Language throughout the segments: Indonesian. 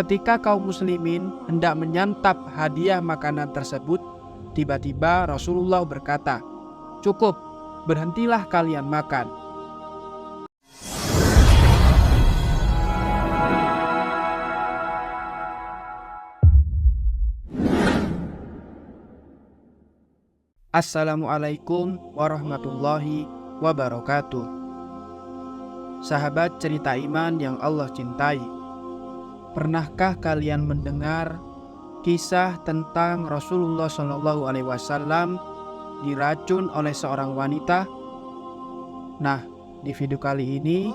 Ketika kaum muslimin hendak menyantap hadiah makanan tersebut, tiba-tiba Rasulullah berkata, "Cukup, berhentilah kalian makan." Assalamualaikum warahmatullahi wabarakatuh. Sahabat cerita iman yang Allah cintai, pernahkah kalian mendengar kisah tentang Rasulullah SAW diracun oleh seorang wanita? Nah, di video kali ini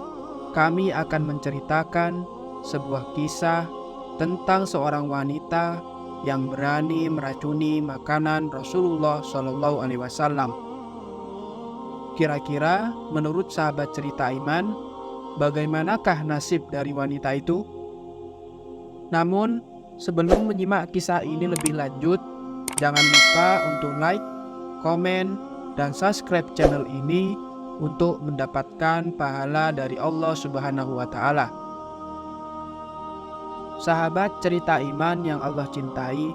kami akan menceritakan sebuah kisah tentang seorang wanita yang berani meracuni makanan Rasulullah SAW. Kira-kira menurut sahabat cerita iman, bagaimanakah nasib dari wanita itu? Namun, sebelum menyimak kisah ini lebih lanjut, jangan lupa untuk like, komen, dan subscribe channel ini untuk mendapatkan pahala dari Allah Subhanahu wa Ta'ala. Sahabat cerita iman yang Allah cintai,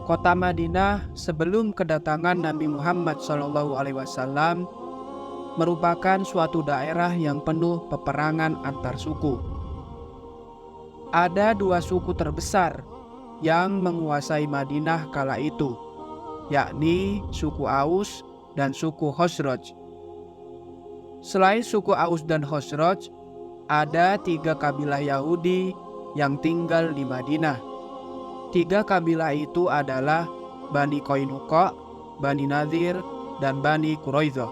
kota Madinah sebelum kedatangan Nabi Muhammad SAW merupakan suatu daerah yang penuh peperangan antar suku. Ada dua suku terbesar yang menguasai Madinah kala itu, yakni suku Aus dan suku Khazraj. Selain suku Aus dan Khazraj, ada 3 kabilah Yahudi yang tinggal di Madinah. 3 kabilah itu adalah Bani Qainuqa, Bani Nadir, dan Bani Quraidah.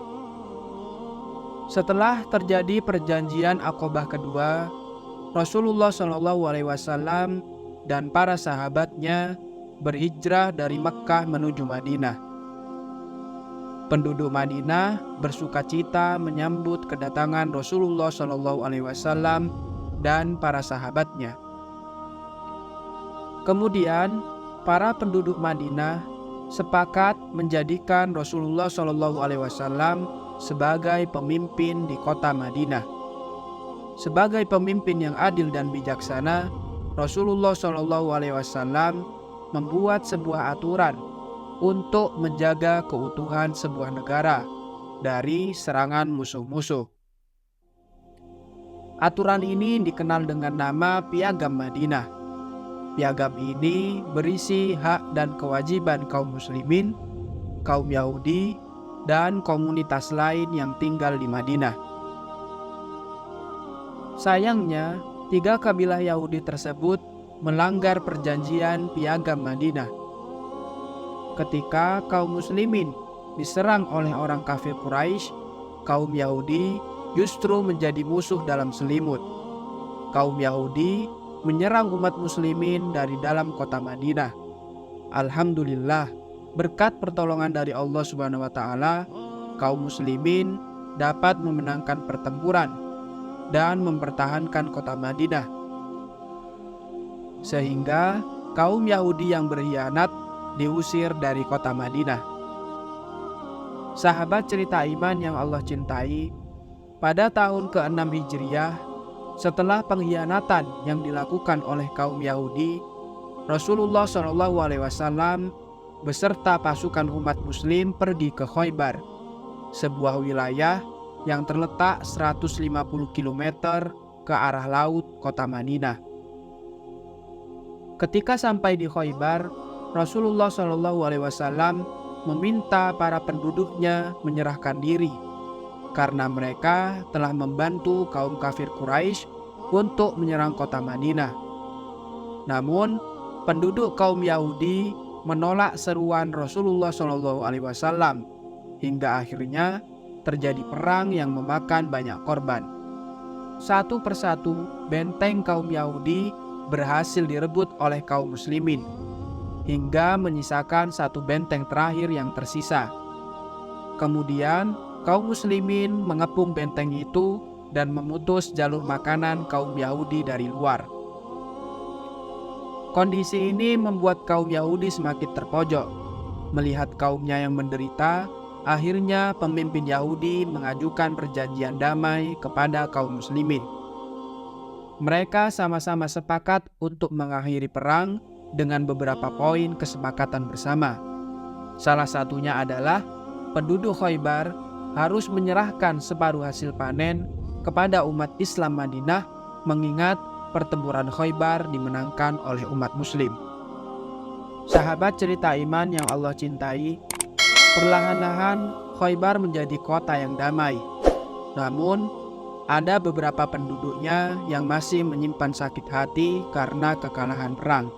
Setelah terjadi perjanjian Aqabah kedua, Rasulullah SAW dan para sahabatnya berhijrah dari Mekkah menuju Madinah. Penduduk Madinah bersukacita menyambut kedatangan Rasulullah SAW dan para sahabatnya. Kemudian, para penduduk Madinah sepakat menjadikan Rasulullah SAW sebagai pemimpin di kota Madinah. Sebagai pemimpin yang adil dan bijaksana, Rasulullah SAW membuat sebuah aturan untuk menjaga keutuhan sebuah negara dari serangan musuh-musuh. Aturan ini dikenal dengan nama Piagam Madinah. Piagam ini berisi hak dan kewajiban kaum muslimin, kaum Yahudi, dan komunitas lain yang tinggal di Madinah. Sayangnya, 3 kabilah Yahudi tersebut melanggar perjanjian Piagam Madinah. Ketika kaum muslimin diserang oleh orang kafir Quraisy, kaum Yahudi justru menjadi musuh dalam selimut. Kaum Yahudi menyerang umat muslimin dari dalam kota Madinah. Alhamdulillah, berkat pertolongan dari Allah Subhanahu wa Ta'ala, kaum muslimin dapat memenangkan pertempuran dan mempertahankan kota Madinah, sehingga kaum Yahudi yang berkhianat diusir dari kota Madinah. Sahabat cerita iman yang Allah cintai, pada tahun ke-6 Hijriah, setelah pengkhianatan yang dilakukan oleh kaum Yahudi, Rasulullah SAW beserta pasukan umat muslim pergi ke Khaybar, sebuah wilayah yang terletak 150 km ke arah laut kota Madinah. Ketika sampai di Khaybar, Rasulullah SAW meminta para penduduknya menyerahkan diri, karena mereka telah membantu kaum kafir Quraisy untuk menyerang kota Madinah. Namun, penduduk kaum Yahudi menolak seruan Rasulullah SAW hingga akhirnya terjadi perang yang memakan banyak korban. Satu persatu benteng kaum Yahudi berhasil direbut oleh kaum muslimin hingga menyisakan 1 benteng terakhir yang tersisa. Kemudian kaum muslimin mengepung benteng itu dan memutus jalur makanan kaum Yahudi dari luar. Kondisi ini membuat kaum Yahudi semakin terpojok. Melihat kaumnya yang menderita, akhirnya pemimpin Yahudi mengajukan perjanjian damai kepada kaum muslimin. Mereka sama-sama sepakat untuk mengakhiri perang dengan beberapa poin kesepakatan bersama. Salah satunya adalah penduduk Khaybar harus menyerahkan separuh hasil panen kepada umat Islam Madinah, mengingat pertempuran Khaybar dimenangkan oleh umat Muslim. Sahabat cerita iman yang Allah cintai, perlahan-lahan Khaybar menjadi kota yang damai. Namun, ada beberapa penduduknya yang masih menyimpan sakit hati karena kekalahan perang.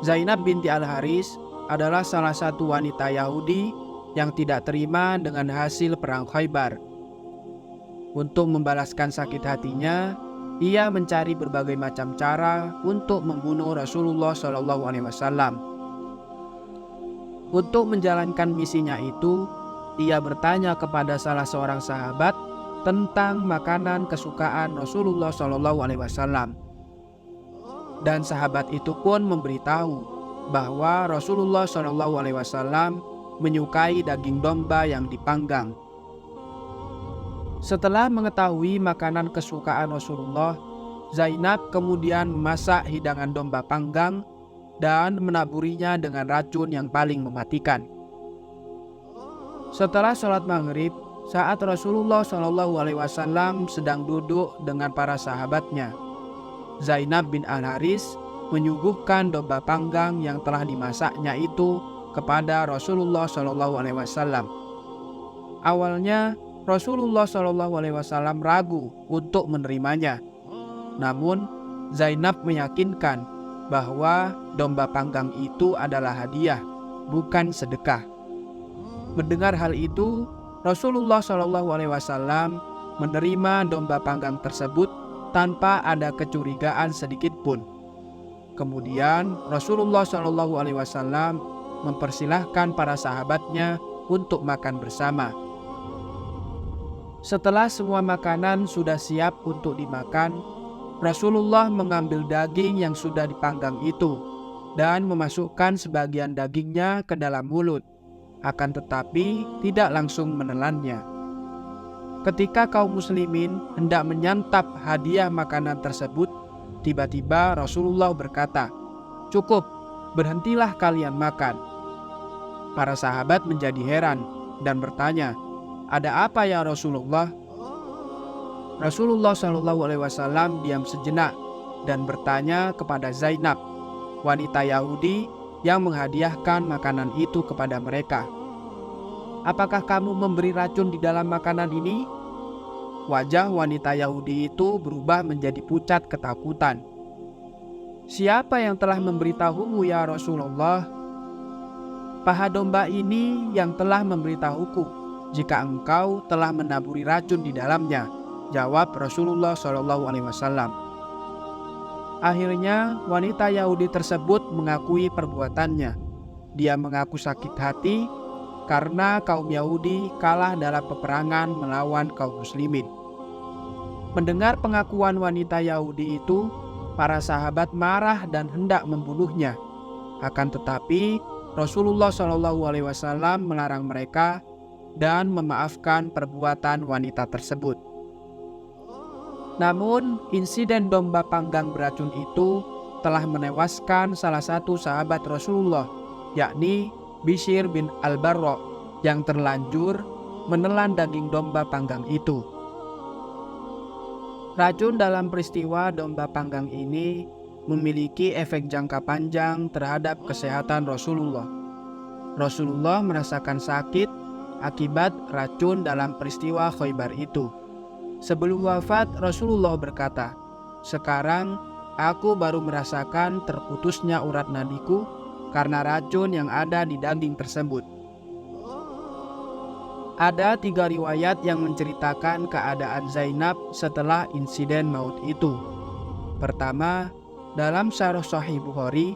Zainab binti Al-Haris adalah salah satu wanita Yahudi yang tidak terima dengan hasil perang Khaybar. Untuk membalaskan sakit hatinya, ia mencari berbagai macam cara untuk membunuh Rasulullah SAW. Untuk menjalankan misinya itu, ia bertanya kepada salah seorang sahabat tentang makanan kesukaan Rasulullah SAW. Dan sahabat itu pun memberitahu bahwa Rasulullah SAW menyukai daging domba yang dipanggang. Setelah mengetahui makanan kesukaan Rasulullah, Zainab kemudian memasak hidangan domba panggang dan menaburinya dengan racun yang paling mematikan. Setelah sholat maghrib, saat Rasulullah SAW sedang duduk dengan para sahabatnya, Zainab bin Al-Haris menyuguhkan domba panggang yang telah dimasaknya itu kepada Rasulullah SAW. Awalnya Rasulullah SAW ragu untuk menerimanya. Namun Zainab meyakinkan bahwa domba panggang itu adalah hadiah, bukan sedekah. Mendengar hal itu, Rasulullah SAW menerima domba panggang tersebut tanpa ada kecurigaan sedikit pun. Kemudian Rasulullah SAW mempersilahkan para sahabatnya untuk makan bersama. Setelah semua makanan sudah siap untuk dimakan, Rasulullah mengambil daging yang sudah dipanggang itu dan memasukkan sebagian dagingnya ke dalam mulut, akan tetapi tidak langsung menelannya. Ketika kaum muslimin hendak menyantap hadiah makanan tersebut, tiba-tiba Rasulullah berkata, "Cukup, berhentilah kalian makan." Para sahabat menjadi heran dan bertanya, "Ada apa ya Rasulullah?" Rasulullah SAW diam sejenak dan bertanya kepada Zainab, wanita Yahudi yang menghadiahkan makanan itu kepada mereka, "Apakah kamu memberi racun di dalam makanan ini?" Wajah wanita Yahudi itu berubah menjadi pucat ketakutan. "Siapa yang telah memberitahumu ya Rasulullah?" "Paha domba ini yang telah memberitahuku jika engkau telah menaburi racun di dalamnya," jawab Rasulullah SAW. Akhirnya wanita Yahudi tersebut mengakui perbuatannya. Dia mengaku sakit hati karena kaum Yahudi kalah dalam peperangan melawan kaum muslimin. Mendengar pengakuan wanita Yahudi itu, para sahabat marah dan hendak membunuhnya. Akan tetapi Rasulullah SAW melarang mereka dan memaafkan perbuatan wanita tersebut. Namun, insiden domba panggang beracun itu telah menewaskan salah satu sahabat Rasulullah, yakni Bishr bin Al-Barra, yang terlanjur menelan daging domba panggang itu. Racun dalam peristiwa domba panggang ini memiliki efek jangka panjang terhadap kesehatan Rasulullah. Rasulullah merasakan sakit akibat racun dalam peristiwa Khaybar itu. Sebelum wafat, Rasulullah berkata, "Sekarang aku baru merasakan terputusnya urat nadiku karena racun yang ada di daging tersebut." Ada 3 riwayat yang menceritakan keadaan Zainab setelah insiden maut itu. Pertama, dalam Syarah Sahih Bukhari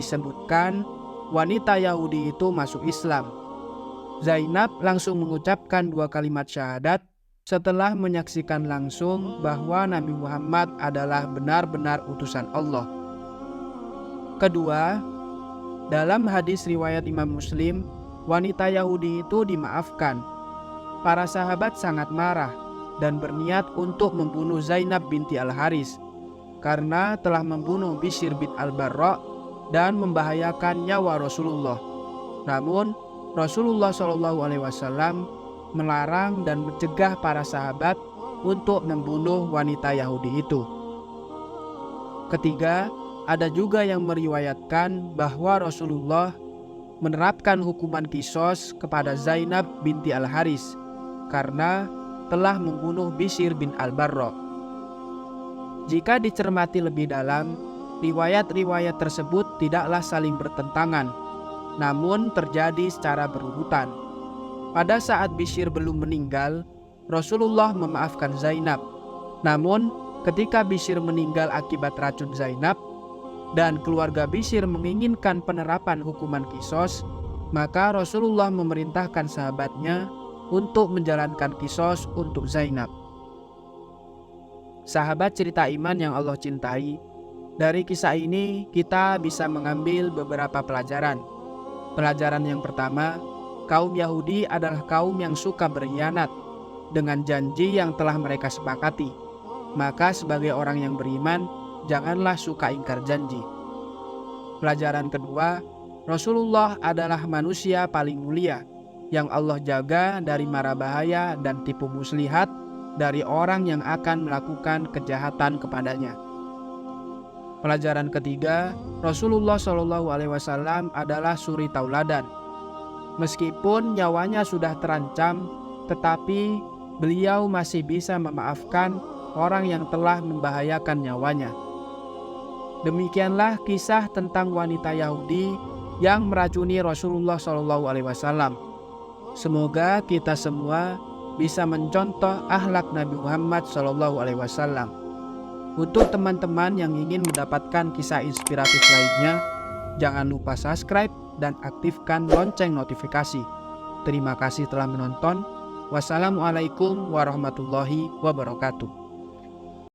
disebutkan wanita Yahudi itu masuk Islam. Zainab langsung mengucapkan 2 kalimat syahadat setelah menyaksikan langsung bahwa Nabi Muhammad adalah benar-benar utusan Allah. Kedua, dalam hadis riwayat Imam Muslim, wanita Yahudi itu dimaafkan. Para sahabat sangat marah dan berniat untuk membunuh Zainab binti Al-Haris karena telah membunuh Bishr bin Al-Barra dan membahayakan nyawa Rasulullah. Namun Rasulullah SAW melarang dan mencegah para sahabat untuk membunuh wanita Yahudi itu. Ketiga, ada juga yang meriwayatkan bahwa Rasulullah menerapkan hukuman kisos kepada Zainab binti Al-Haris karena telah membunuh Bishr bin Al-Barra. Jika dicermati lebih dalam, riwayat-riwayat tersebut tidaklah saling bertentangan, namun terjadi secara berurutan. Pada saat Bishr belum meninggal, Rasulullah memaafkan Zainab. Namun, ketika Bishr meninggal akibat racun Zainab, dan keluarga Bishr menginginkan penerapan hukuman kisos, maka Rasulullah memerintahkan sahabatnya untuk menjalankan kisos untuk Zainab. Sahabat cerita iman yang Allah cintai, dari kisah ini kita bisa mengambil beberapa pelajaran. Pelajaran yang pertama, kaum Yahudi adalah kaum yang suka berkhianat dengan janji yang telah mereka sepakati. Maka sebagai orang yang beriman, janganlah suka ingkar janji. Pelajaran kedua, Rasulullah adalah manusia paling mulia yang Allah jaga dari mara bahaya dan tipu muslihat dari orang yang akan melakukan kejahatan kepadanya. Pelajaran ketiga, Rasulullah SAW adalah suri tauladan. Meskipun nyawanya sudah terancam, tetapi beliau masih bisa memaafkan orang yang telah membahayakan nyawanya. Demikianlah kisah tentang wanita Yahudi yang meracuni Rasulullah SAW. Semoga kita semua bisa mencontoh akhlak Nabi Muhammad SAW. Untuk teman-teman yang ingin mendapatkan kisah inspiratif lainnya, jangan lupa subscribe dan aktifkan lonceng notifikasi. Terima kasih telah menonton. Wassalamualaikum warahmatullahi wabarakatuh.